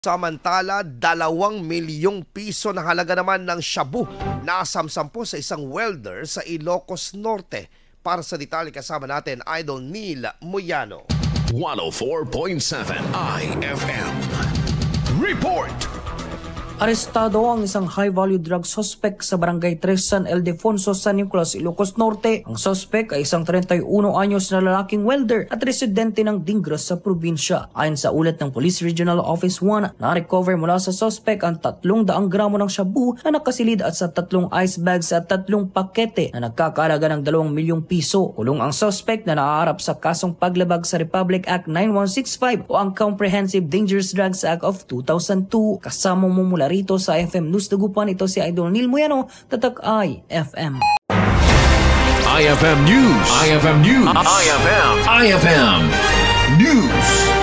Samantala, 2 milyong piso na halaga naman ng shabu na asamsampo sa isang welder sa Ilocos Norte. Para sa detalye kasama natin, Idol Neil Moyano. 104.7 IFM Report. Arestado ang isang high-value drug suspect sa Barangay 3 San Ildefonso, San Nicolas, Ilocos Norte. Ang suspect ay isang 31 anyos na lalaking welder at residente ng Dingras sa probinsya. Ayon sa ulat ng Police Regional Office 1, na-recover mula sa suspect ang 300 gramo ng shabu na nakasilid at sa 3 ice bags at 3 pakete na nagkakalaga ng 2 milyong piso. Kulong ang suspect na naaharap sa kasong paglabag sa Republic Act 9165 o ang Comprehensive Dangerous Drugs Act of 2002. Kasama mo mula rito sa IFM News Dagupan, ito si Idol Neil Moyano, Tatak IFM. IFM News. IFM News. IFM News.